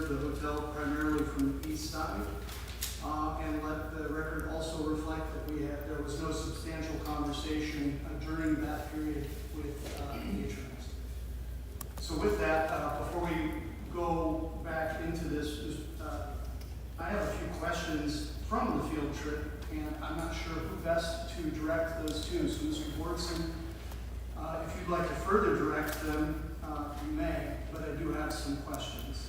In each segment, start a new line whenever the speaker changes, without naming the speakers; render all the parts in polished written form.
observed the hotel primarily from the east side. And let the record also reflect that there was no substantial conversation during that period with the attorneys. So with that, before we go back into this, I have a few questions from the field trip, and I'm not sure who best to direct those to. So Mr. Wardson, if you'd like to further direct them, you may, but I do have some questions.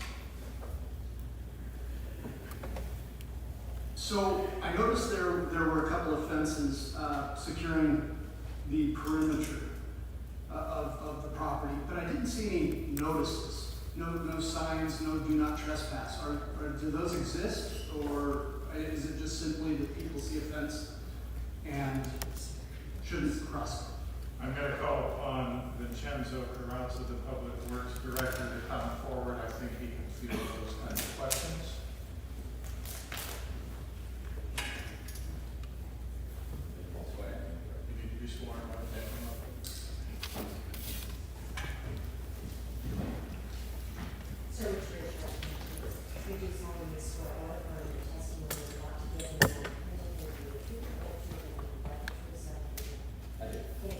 So I noticed there were a couple of fences securing the perimeter of the property, but I didn't see any notices, no signs, no do not trespass. Do those exist, or is it just simply that people see a fence and shouldn't cross it?
I'm going to call upon Vincenzo Carrazza, the Public Works Director, to come forward. I think he can field those kinds of questions. You need to be sworn.
So, Tricia, we do solemnly swear or affirm the testimony you're about to give in the
I do.
Thank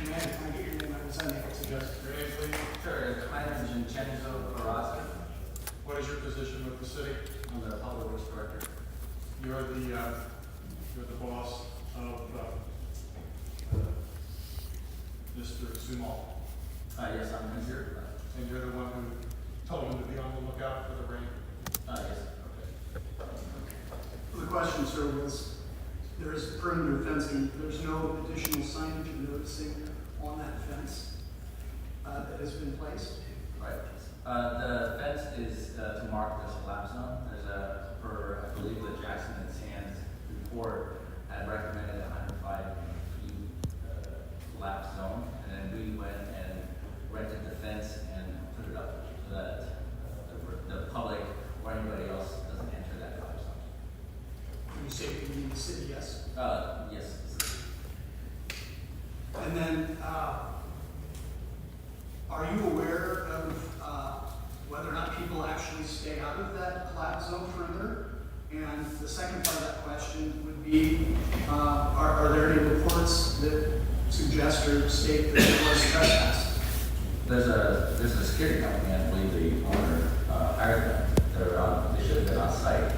you.
Man, can I get your name? I was unable to just.
Your name, please.
Sure, my name is Vincenzo Carrazza.
What is your position with the city?
I'm the Public Works Director.
You're the boss of Mr. Zumal.
Yes, I'm here.
And you're the one who told him to be on the lookout for the rain.
Yes.
The question, sir, was there is perimeter fencing. There's no additional signage you're noticing on that fence that has been placed.
Right. The fence is to mark the slab zone. There's I believe the Jackson and Sands report had recommended 105 feet slab zone, and then we went and rented the fence and put it up so that the public or anybody else doesn't enter that slab zone.
When you say you mean the city, yes?
Yes.
And then, are you aware of whether or not people actually stay out of that collapse zone perimeter? And the second part of that question would be, are there any reports that suggest or state that there was trespass?
There's a security company, I believe the owner hired them. They should have been on site,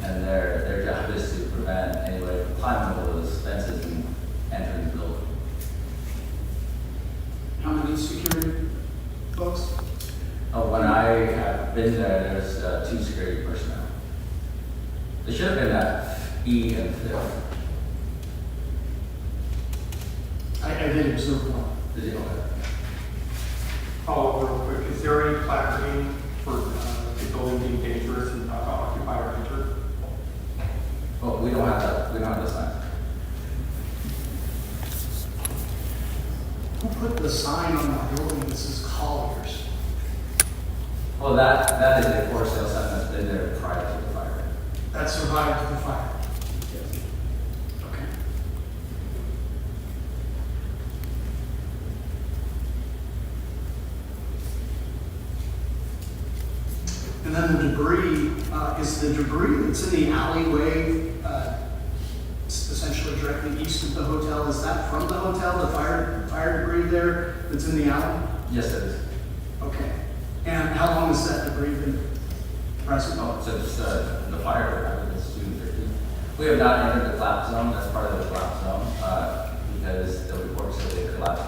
and their job is to prevent anybody from climbing over those fences and entering the building.
How many security folks?
When I have been there, there's 2 security personnel. They should have been at E and 5th.
I did observe one.
Did you know that?
Follow up real quick. Is there any placarding for the building being dangerous and not to occupy or enter?
Oh, we don't have that. We don't have the sign.
Who put the sign on the building that says Colliers?
Well, that is a for sale sign that's been there prior to the fire.
That survived the fire.
Yes.
Okay. And then the debris, is the debris that's in the alleyway essentially directly east of the hotel? Is that from the hotel, the fire debris there that's in the alley?
Yes, it is.
Okay. And how long has that debris been present?
Oh, so it's the fire department is June 15th. We have not entered the collapse zone. That's part of the collapse zone because the report said they collapsed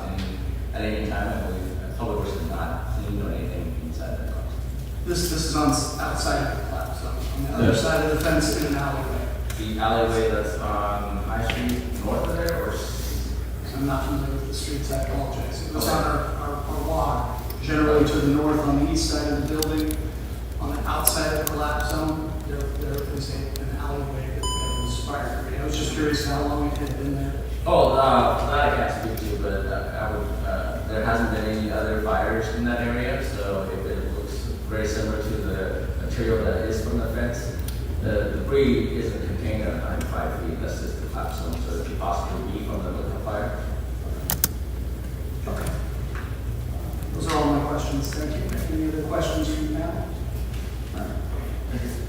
at any time. I believe Public Works has not cleaned or anything inside that collapse.
This is on outside of the collapse zone, on the other side of the fence in an alleyway.
The alleyway that's on High Street north of there, or
I'm not familiar with the streets, I apologize. It was on our log, generally to the north on the east side of the building. On the outside of the collapse zone, there is an alleyway that was fire debris. I was just curious how long it had been there.
oh, that I can't speak to, but there hasn't been any other fires in that area, so if it looks very similar to the material that is from the fence, the debris isn't contained at 105 feet. That's just the collapse zone, so it could possibly be from the liquid fire.
Okay. Those are all my questions. questions. Thank you. Any other questions from the panel? Mr.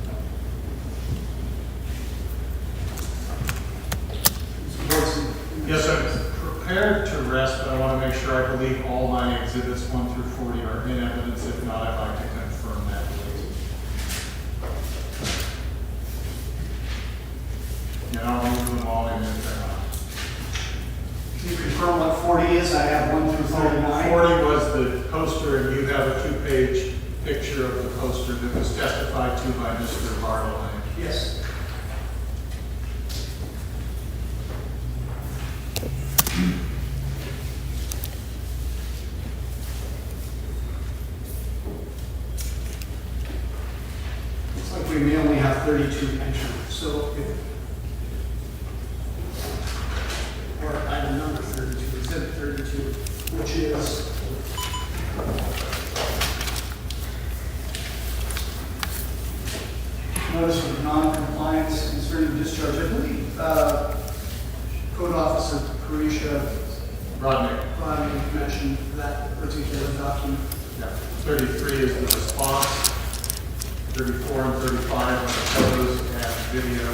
Borson?
Yes, I'm prepared to rest, but I want to make sure I believe all 9 exhibits 1 through 40 are in evidence. If not, I'd like to confirm that, please. And I'll move them all in if they're not.
Can you confirm what 40 is? I have 1 through 39.
40 was the poster, and you have a 2-page picture of the poster that was testified to by Mr. Barlow.
Yes. Looks like we may only have 32 entries, so if, or item number 32, exhibit 32, which is notice of non-compliance concerning discharge. I believe Code Officer Carisha
Rodney.
mentioned that particular document.
Yeah. 33 is the response. 34 and 35 are the photos and video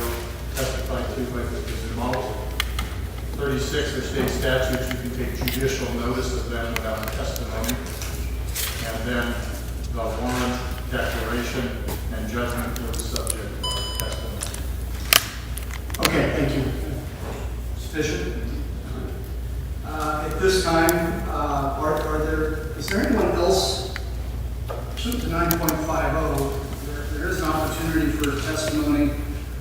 testified to by Mr. Zumo. 36 are state statutes. You can take judicial notice of them without testimony. And then the warrant, declaration, and judgment were the subject of testimony.
Okay, thank you. Sufficient? At this time, is there anyone else, pursuant to 9.50, there is an opportunity for testimony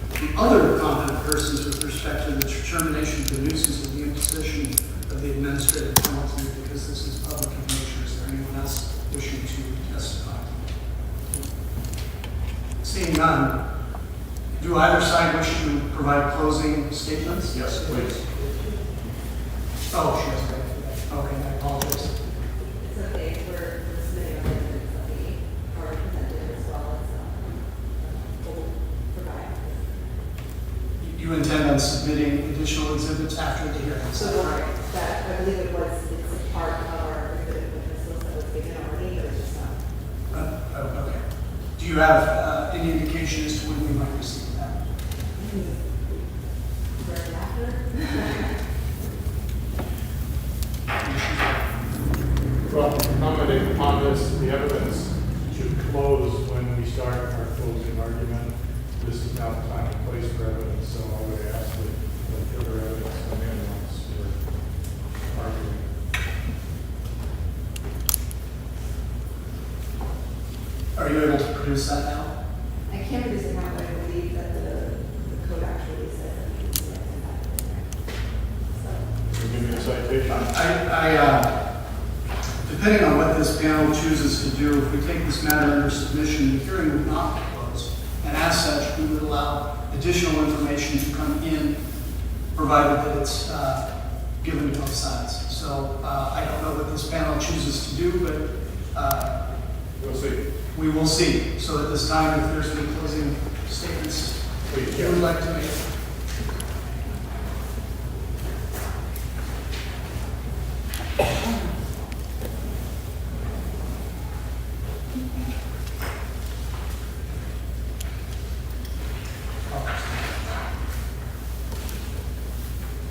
from other competent persons with respect to the determination of the nuisance of the imposition of the administrative penalty, because this is public in nature. Is there anyone else wishing to testify? Seeing none, do either side wish to provide closing statements?
Yes, please.
Oh, she has to. Okay, I apologize.
It's okay, we're submitting amendments that we are presented as well as, we'll provide.
You intend on submitting additional exhibits after the hearing? Is that
So
right?
that, I believe it's a part of our exhibit witness list that was given already, but it's just not.
Okay. Do you have any indication as to when we might receive that?
Right after.
Well, commenting upon this, the evidence should close when we start our closing argument. This is now the time and place for evidence, so I would ask that further evidence come in once we're arguing.
Are you able to produce that now?
I can't produce it now, but I believe that the code actually says that we can do that. So.
Can you give me a citation?
Depending on what this panel chooses to do, if we take this matter under submission, the hearing would not be closed. And as such, we would allow additional information to come in, provided that it's given to both sides. So I don't know what this panel chooses to do, but
We'll see.
we will see. So at this time, if there's any closing statements
Please,
you would like to make.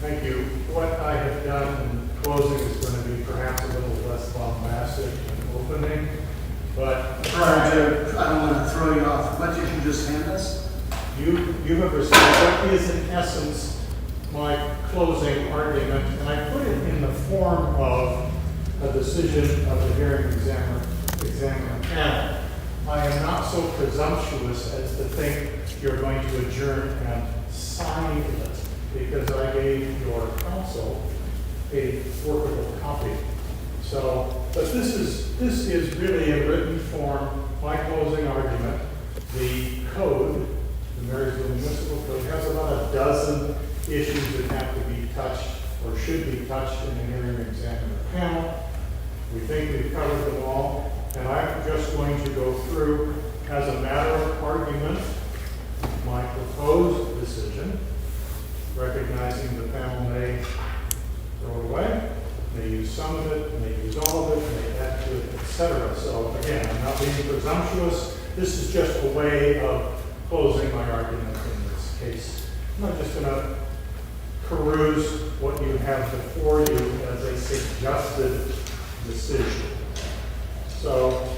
Thank you. What I have done in closing is going to be perhaps a little less bombastic than opening, but
Prior to, I don't want to throw you off. What did you just hand us?
you have received what is in essence my closing argument, and I put it in the form of a decision of the hearing examiner panel. I am not so presumptuous as to think you're going to adjourn and sign it, because I gave your counsel a workable copy. So, but this is really in written form, my closing argument. The code, the Marysville Municipal Code, has about a dozen issues that have to be touched or should be touched in the hearing examiner panel. We think we've covered them all, and I'm just going to go through, as a matter of argument, my proposed decision, recognizing the panel may throw it away. may use some of it, may use all of it, may add to it, etc. So again, I'm not being presumptuous. This is just a way of closing my argument in this case. I'm not just going to peruse what you have before you as a suggested decision. So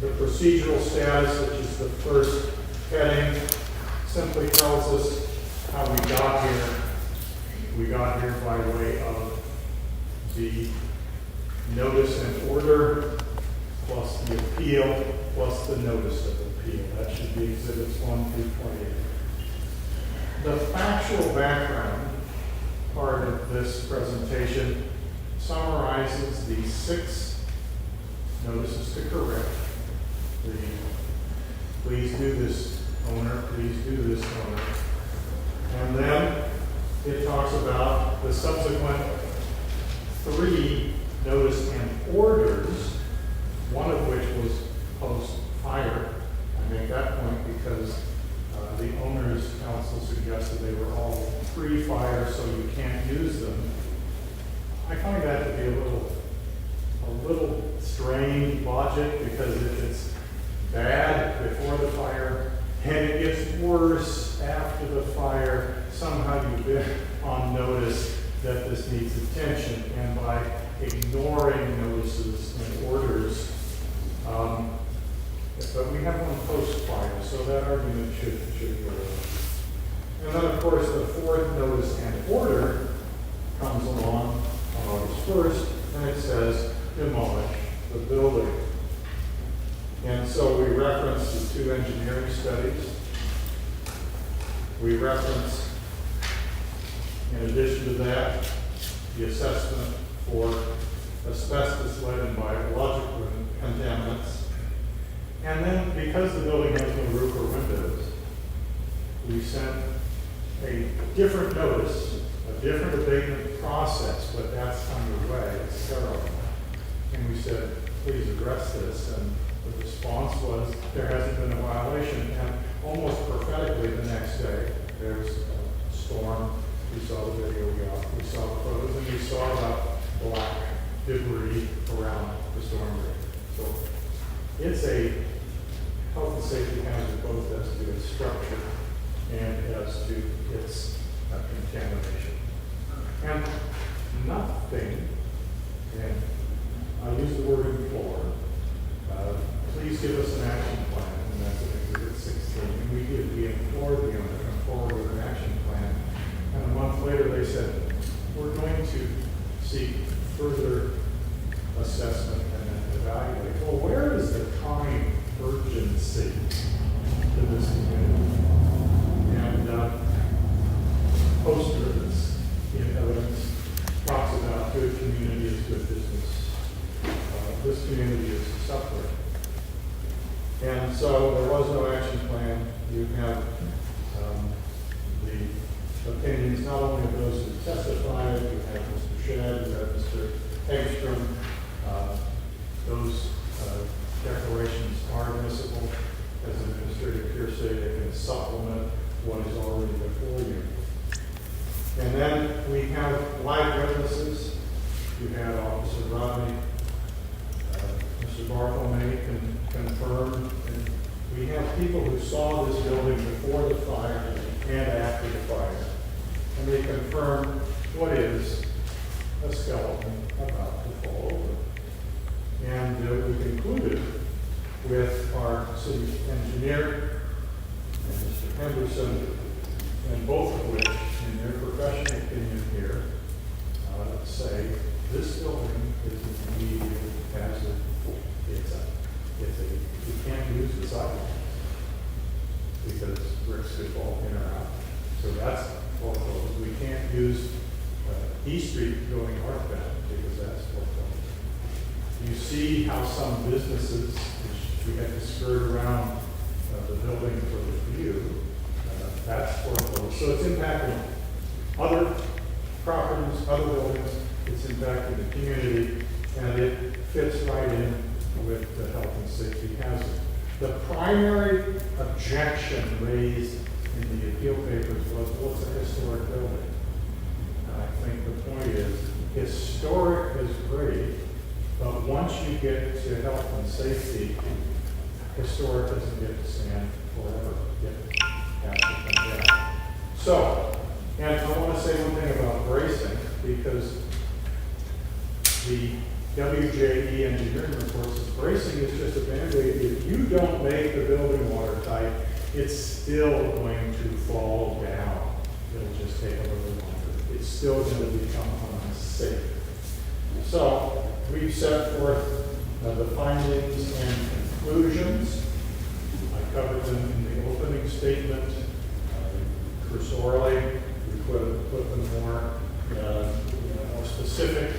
the procedural status, which is the first heading, simply tells us how we got here. We got here by way of the notice and order, plus the appeal, plus the notice of appeal. That should be exhibits 1 through 28. The factual background part of this presentation summarizes the 6 notices to correct. The please do this owner, please do this owner. And then it talks about the subsequent 3 notice and orders, one of which was post-fire. I make that point because the owner's council suggested they were all pre-fire, so you can't use them. I find that to be a little strange logic, because if it's bad before the fire and it gets worse after the fire, somehow you've been on notice that this needs attention, and by ignoring notices and orders, but we have one post-fire, so that argument should go away. And then, of course, the 4th notice and order comes along on August 1st, and it says demolish the building. And so we reference the 2 engineering studies. We reference, in addition to that, the assessment for asbestos-lead and biological contaminants. And then, because the building has no roof or windows, we sent a different notice, a different abatement process, but that's underway, it's sterile. And we said, please address this. And the response was, there hasn't been a violation. And almost prophetically the next day, there was a storm. We saw the video, we saw the photos, and we saw that black debris around the storm drain. So it's a health and safety hazard, both as to its structure and as to its contamination. And nothing, and I use the word implore, please give us an action plan, and that's in Exhibit 16. And we did, we implored the owner to come forward with an action plan. And a month later they said, we're going to seek further assessment and evaluate. Well, where is the time urgency to this community? And poster that's in evidence talks about good community is good business. This community is suffering. And so there was no action plan. You have the opinions not only of those who testified, you have Mr. Shedd, you have Mr. Hagstrom. Those declarations are admissible as an administrative hearsay. They can supplement what is already before you. And then we have live witnesses. You had Officer Rodney, Mr. Bartholomew can confirm. And we have people who saw this building before the fire and after the fire. And they confirm what is a skeleton about to fall over. And we concluded with our city engineer and Mr. Henderson, and both of which, in their professional opinion here, say this building is indeed a hazard. You can't use the sidewalks because bricks could fall in or out. So that's foreclosed. We can't use East Street going northbound because that's foreclosed. You see how some businesses, which we had to skirt around the building for the view, that's foreclosed. So it's impacting other properties, other buildings, it's impacting the community, and it fits right in with the health and safety hazard. The primary objection raised in the appeal papers was, what's a historic building? And I think the point is, historic is great, but once you get to health and safety, historic doesn't get to stand forever. It has to come down. So, and I want to say one thing about bracing, because the WJE engineering report says bracing is just a Band-Aid. If you don't make the building watertight, it's still going to fall down. It'll just take a little longer. It's still going to become unsafe. So we've set forth the findings and conclusions. I covered them in the opening statement. Cursorily, we put them more specific.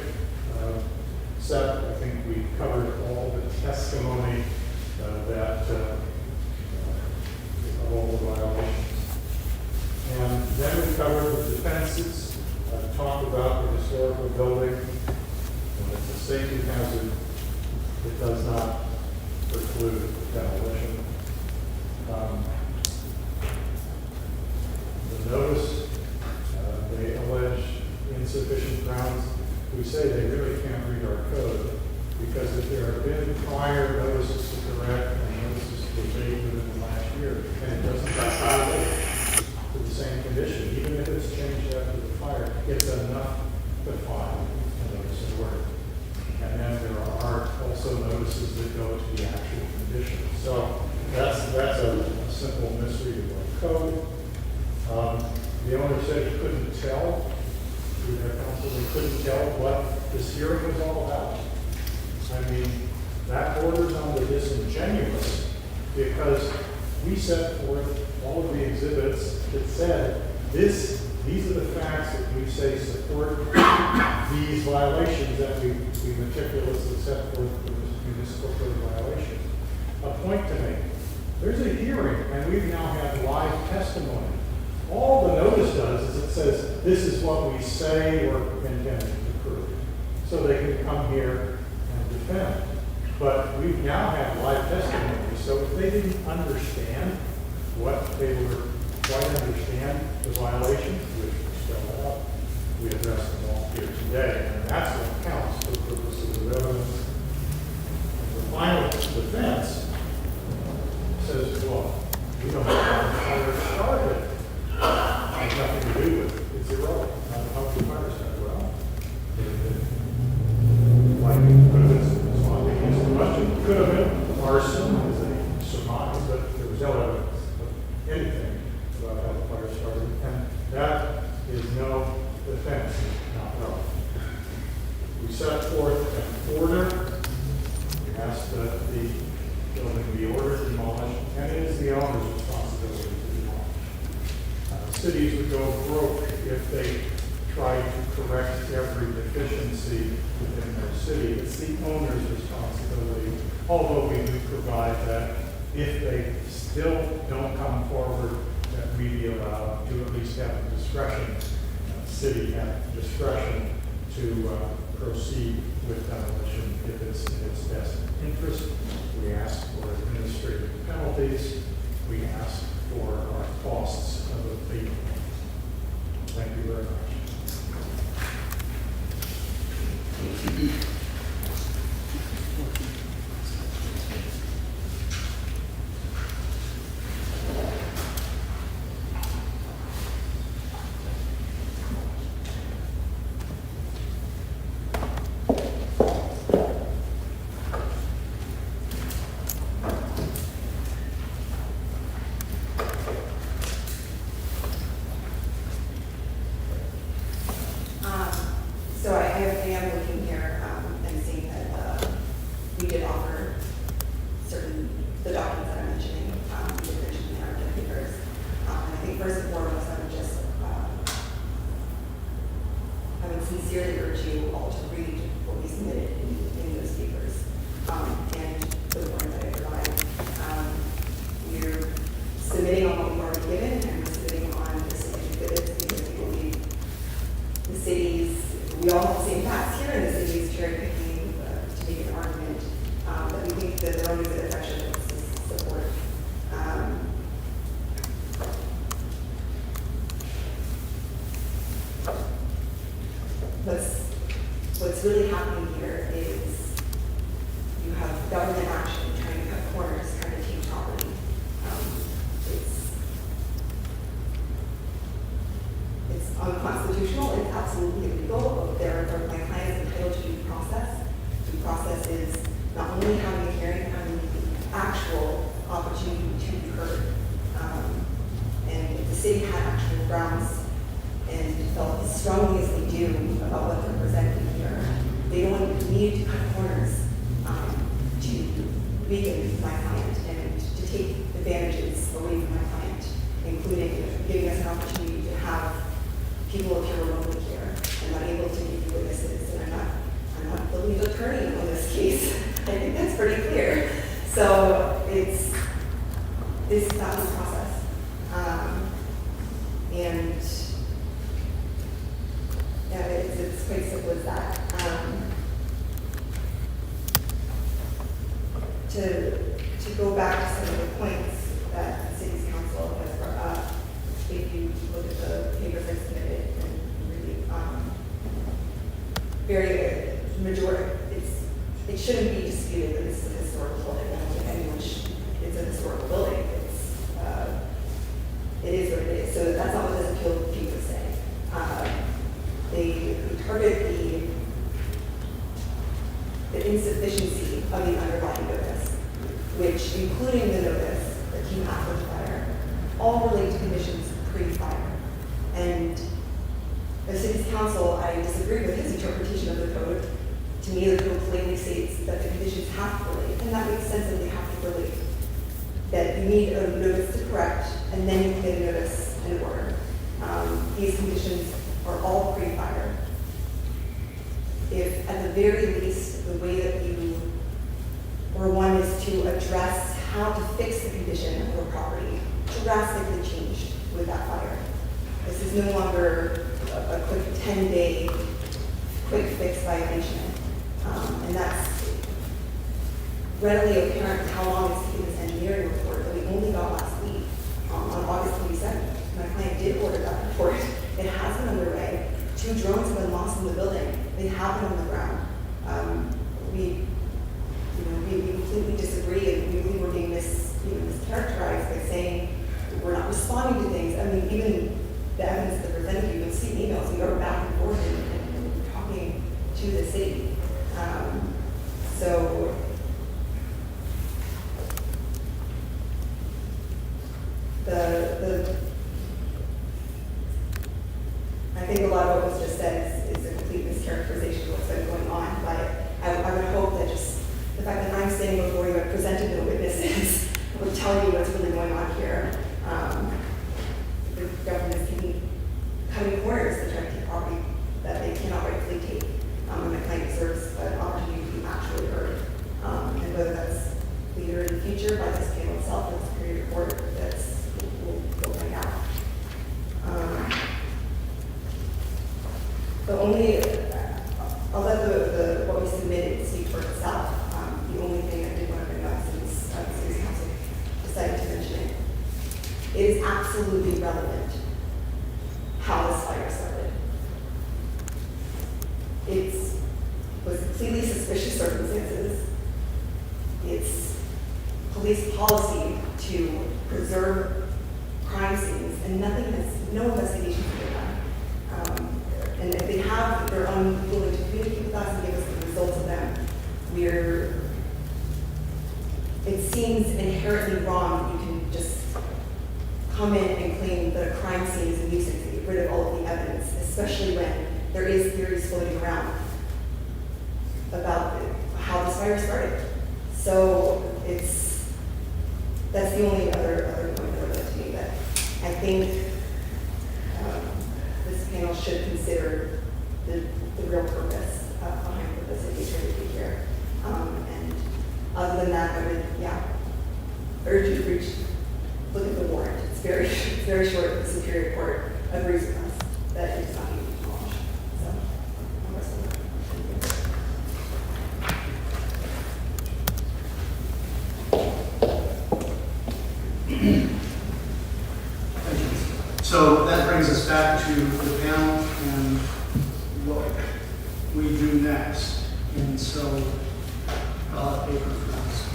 Sept, I think we covered all the testimony that of all the violations. And then we covered the defenses, talked about the historical building. When it's a safety hazard, it does not preclude demolition. The notice, they allege insufficient grounds. We say they really can't read our code, because if there have been prior notices to correct and notices to abate within the last year, and it doesn't have to the same condition, even if it's changed after the fire, it's enough to file a notice of order. And then there are also notices that go to the actual condition. So that's a simple misread of our code. The owner said he couldn't tell, through their counsel, they couldn't tell what this hearing was all about. I mean, that borders on the disingenuous, because we set forth all of the exhibits that said, these are the facts that we say support these violations that we meticulously set forth for municipal code violations. A point to make, there's a hearing, and we now have live testimony. All the notice does is it says, this is what we say or intend to prove. So they can come here and defend. But we now have live testimony, so if they didn't understand what they were, quite understand the violations, which we spelled out, we addressed them all here today. And that's what counts for the purposes of evidence. And the final defense says, well, we don't know how it started. Has nothing to do with it. It's irrelevant. How the fire started? Well, lightning could have been responding against the question. Could have been arson, as a surmise, but there was no evidence of anything about how the fire started. And that is no defense, not relevant. We set forth an order. We asked that the building be ordered, demolished, and it is the owner's responsibility to demolish. Cities would go broke if they tried to correct every deficiency within their city. It's the owner's responsibility, although we do provide that if they still don't come forward, that we be allowed to at least have the discretion, city have discretion to proceed with demolition if it's in its best interest. We ask for administrative penalties. We ask for our costs of abatement. Thank you very much.
So I am looking here, grounds and felt as strongly as they do about what they're presenting here. They don't need to cut corners to weaken my client and to take advantages away from my client, including giving us an opportunity to have people appear remotely here. I'm not able to give you witnesses, and I'm not the legal attorney on this case. I think that's pretty clear. So that was the process. And yeah, it's quite simple as that. To go back to some of the points that the city's council has brought up, if you look at the papers I submitted and really, very majority, it shouldn't be disputed that this is a historical building. I don't think anyone it's a historical building. It is what it is. So that's not what this appeal people say. They target the insufficiency of the underlying notice, which, including the notice that came after the fire, all relate to conditions pre-fire. And the city's council, I disagree with his interpretation of the code. To me, the code plainly states that the conditions have to relate, and that makes sense that they have to relate. That you need a notice to correct, and then you can get a notice and order. These conditions are all pre-fire. If, at the very least, the way that you, or one is to address how to fix the condition of a property, drastically changed with that fire. This is no longer a quick 10-day quick fix violation. And that's readily apparent how long it's taken this engineering report that we only got last week on August 27th. My client did order that report. It has been underway. 2 drones have been lost in the building. They have been on the ground. We completely disagree, and we believe we're being mischaracterized by saying we're not responding to things. I mean, even the evidence that presented you, you'll see emails. We go back and forth and talking to the city. So I think a lot of what was just said is a complete mischaracterization of what's been going on. But I would hope that just the fact that I'm standing before you and presented no witnesses would tell you what's really going on here. The government is cutting corners to try to take property that they cannot rightfully take. And the client deserves an opportunity to be actually heard. And whether that's later in the future by this panel itself or the Superior Court, we'll find out. I'll let what we submitted speak for itself. The only thing I did want to bring up since the City Council decided to mention it is absolutely relevant how this fire started. It was completely suspicious circumstances. It's police policy to preserve crime scenes, and no investigation has been done. And if they have, they're unwilling to communicate with us and give us the results of them. It seems inherently wrong that you can just come in and claim that a crime scene is a nuisance and get rid of all of the evidence, especially when there is theories floating around about how this fire started. So that's the only other point that would to me that I think this panel should consider the real purpose behind what the city is trying to do here. And other than that, I would, urge you to look at the warrant. It's very short. The Superior Court agrees with us that it's not being demolished. So, I'll rest on that.
Thank you. So that brings us back to the panel and what we do next. And so I'll have paper for this.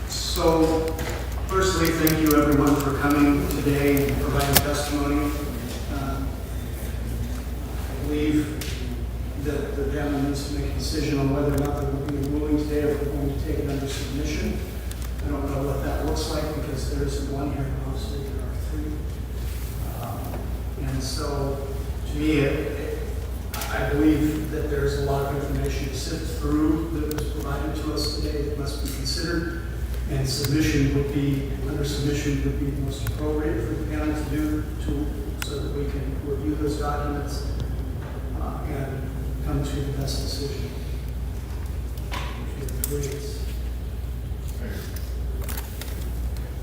So, firstly, thank you everyone for coming today and providing testimony. believe that the panel needs to make a decision on whether or not there will be a ruling today, or if we're going to take it under submission. I don't know what that looks like, because there isn't one here, obviously there are three. And so, to me, I believe that there's a lot of information to sift through that was provided to us today that must be considered. And submission would be the most appropriate for the panel to do, so that we can review those documents and come to the best decision. If you agree.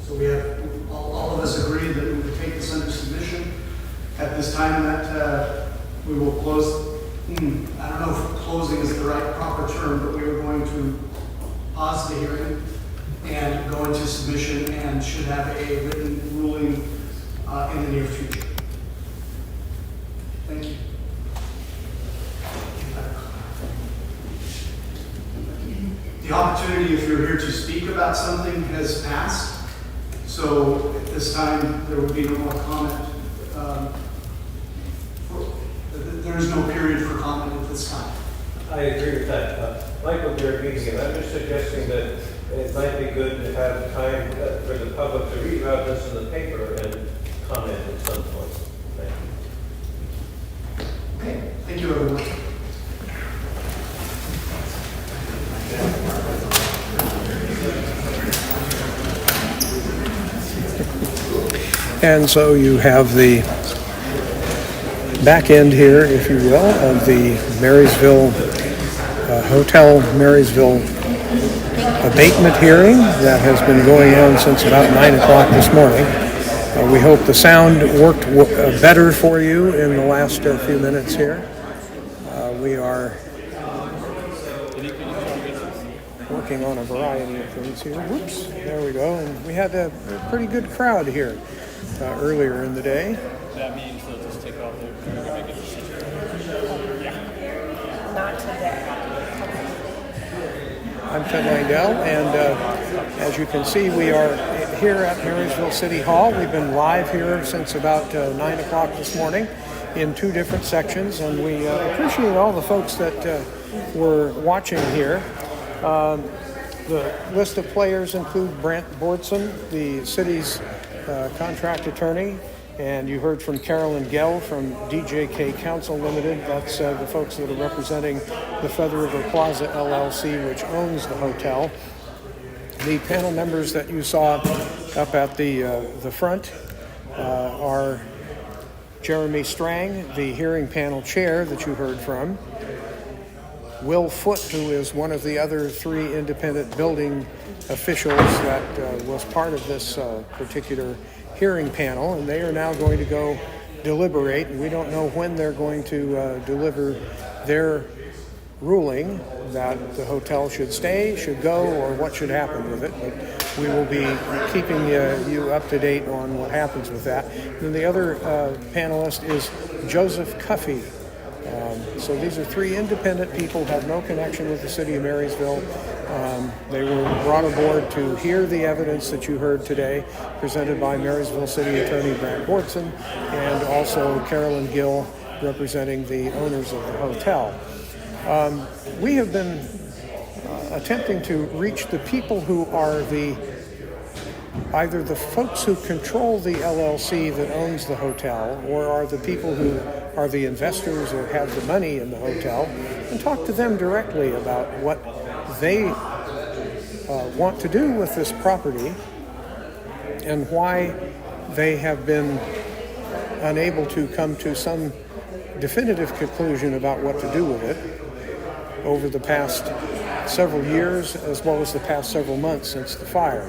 So we have, all of us agree that we would take this under submission. At this time that we will close, I don't know if closing is the right proper term, but we are going to pause the hearing and go into submission, and should have a written ruling in the near future. Thank you. The opportunity, if you're here to speak about something, has passed. So at this time, there will be no more comment. There is no period for comment at this time.
I agree with that. Michael, during meeting, and I'm just suggesting that it might be good to have time for the public to read about this in the paper and comment at some point. Thank you.
Okay, thank you, everyone.
And so you have the back end here, if you will, of the Marysville Hotel Marysville abatement hearing that has been going on since about 9 o'clock this morning. We hope the sound worked better for you in the last few minutes here. We are working on a variety of things here. Whoops, there we go. And we had a pretty good crowd here earlier in the day.
That means they'll just take off their food and make a decision.
Not today.
I'm Ted Langdell, and as you can see, we are here at Marysville City Hall. We've been live here since about 9 o'clock this morning in 2 different sections, and we appreciate all the folks that were watching here. The list of players include Brent Bordson, the city's contract attorney, and you heard from Carolyn Gell from DJK Council Limited. That's the folks that are representing the Feather River Plaza LLC, which owns the hotel. The panel members that you saw up at the front are Jeremy Strang, the hearing panel chair that you heard from, Will Foote, who is one of the other 3 independent building officials that was part of this particular hearing panel, and they are now going to go deliberate, and we don't know when they're going to deliver their ruling that the hotel should stay, should go, or what should happen with it. But we will be keeping you up to date on what happens with that. And the other panelist is Joseph Cuffey. So these are 3 independent people who have no connection with the city of Marysville. They were brought aboard to hear the evidence that you heard today, presented by Marysville City Attorney Brent Bordson, and also Carolyn Gill, representing the owners of the hotel. We have been attempting to reach the people who are either the folks who control the LLC that owns the hotel, or are the people who are the investors or have the money in the hotel, and talk to them directly about what they want to do with this property and why they have been unable to come to some definitive conclusion about what to do with it over the past several years, as well as the past several months since the fire.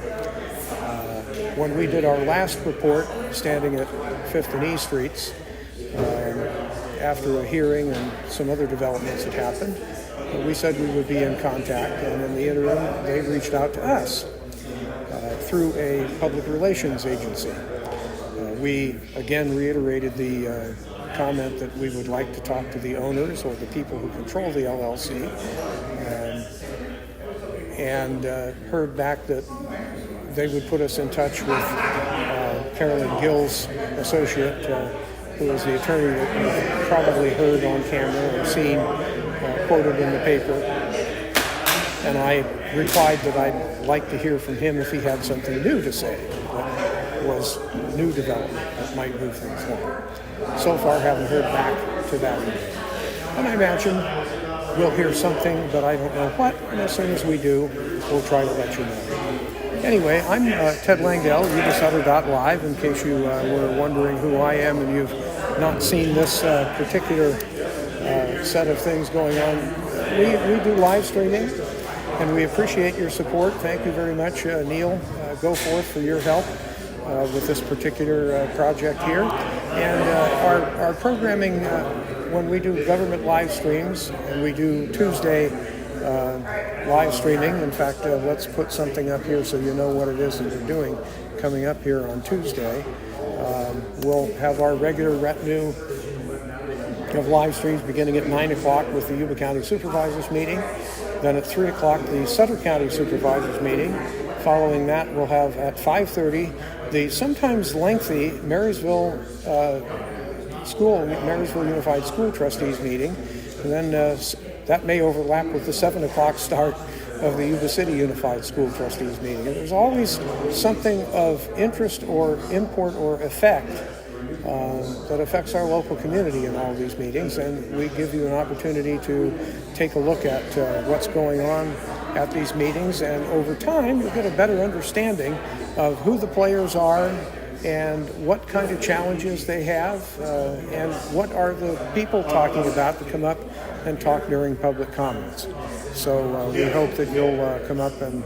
When we did our last report, standing at 5th and E Streets, after a hearing and some other developments had happened, we said we would be in contact, and in the interim, they reached out to us through a public relations agency. We again reiterated the comment that we would like to talk to the owners or the people who control the LLC, and heard back that they would put us in touch with Carolyn Gill's associate, who is the attorney that you've probably heard on camera or seen quoted in the paper. And I replied that I'd like to hear from him if he had something new to say that was new development that might move things along. So far, haven't heard back to that yet. And I imagine we'll hear something, but I don't know what, and as soon as we do, we'll try to let you know. Anyway, I'm Ted Langdell, Yuba-Sutter.live, in case you were wondering who I am and you've not seen this particular set of things going on. We do live streaming, and we appreciate your support. Thank you very much, Neil Goforth, for your help with this particular project here. And our programming, when we do government live streams, and we do Tuesday live streaming. In fact, let's put something up here so you know what it is that we're doing coming up here on Tuesday. We'll have our regular retinue of live streams beginning at 9 o'clock with the Yuba County Supervisors meeting. Then at 3 o'clock, the Sutter County Supervisors meeting. Following that, we'll have at 5:30 the sometimes lengthy Marysville Unified School Trustees meeting. And then that may overlap with the 7 o'clock start of the Yuba City Unified School Trustees meeting. And there's always something of interest or import or effect that affects our local community in all these meetings, and we give you an opportunity to take a look at what's going on at these meetings, and over time you'll get a better understanding of who the players are and what kind of challenges they have, and what are the people talking about to come up and talk during public comments. So we hope that you'll come up and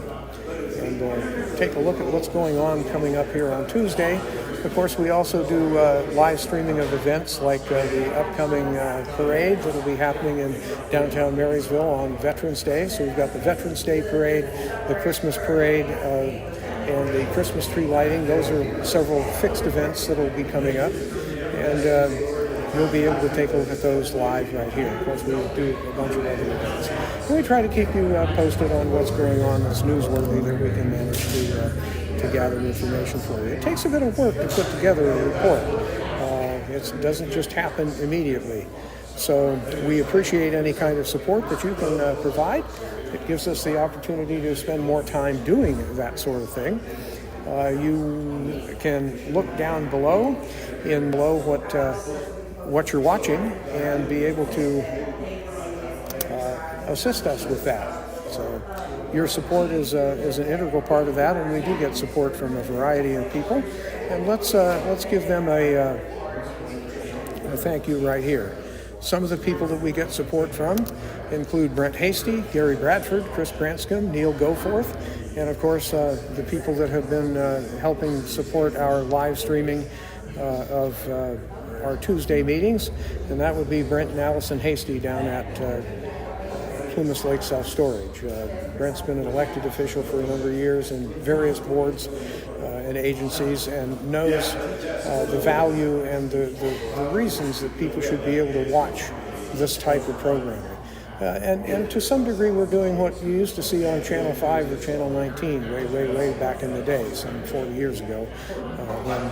take a look at what's going on coming up here on Tuesday. Of course, we also do live streaming of events like the upcoming parade that will be happening in downtown Marysville on Veterans Day. So we've got the Veterans Day parade, the Christmas parade, and the Christmas tree lighting. Those are several fixed events that will be coming up. And you'll be able to take a look at those live right here. Of course, we do a bunch of other events. And we try to keep you posted on what's going on that's newsworthy that we can manage to gather information for you. It takes a bit of work to put together a report. It doesn't just happen immediately. So we appreciate any kind of support that you can provide. It gives us the opportunity to spend more time doing that sort of thing. You can look down below what you're watching and be able to assist us with that. So your support is an integral part of that, and we do get support from a variety of people. And let's give them a thank you right here. Some of the people that we get support from include Brent Hasty, Gary Bradford, Chris Branscombe, Neil Goforth, and of course the people that have been helping support our live streaming of our Tuesday meetings, and that would be Brent and Allison Hasty down at Plumas Lake Self-Storage. Brent's been an elected official for a number of years in various boards and agencies, and knows the value and the reasons that people should be able to watch this type of programming. And to some degree, we're doing what you used to see on Channel 5 or Channel 19 way back in the day, some 40 years ago, when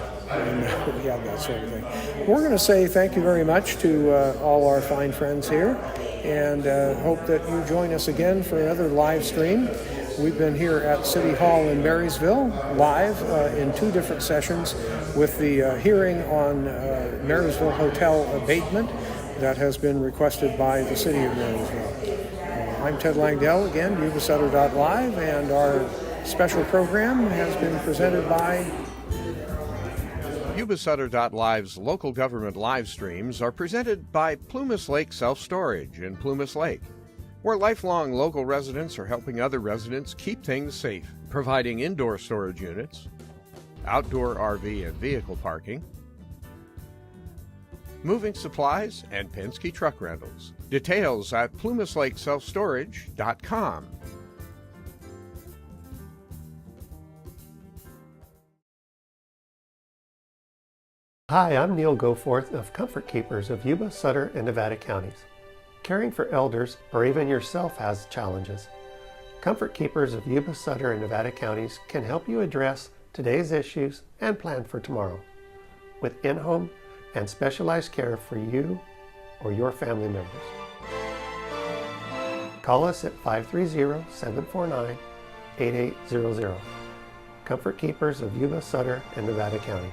we had that sort of thing. We're going to say thank you very much to all our fine friends here, and hope that you join us again for another live stream. We've been here at City Hall in Marysville, live in 2 different sessions with the hearing on Marysville Hotel abatement that has been requested by the City of Marysville. I'm Ted Langdell, again, Yuba-Sutter.live, and our special program has been presented by
Yuba-Sutter.live's local government live streams are presented by Plumas Lake Self-Storage in Plumas Lake, where lifelong local residents are helping other residents keep things safe, providing indoor storage units, outdoor RV and vehicle parking, moving supplies, and Penske truck rentals. Details at plumaslakeselfstorage.com.
Hi, I'm Neil Goforth of Comfort Keepers of Yuba, Sutter, and Nevada counties. Caring for elders, or even yourself, has challenges. Comfort Keepers of Yuba, Sutter, and Nevada counties can help you address today's issues and plan for tomorrow. With in-home and specialized care for you or your family members. Call us at 530-749-8800. Comfort Keepers of Yuba-Sutter and Nevada Counties.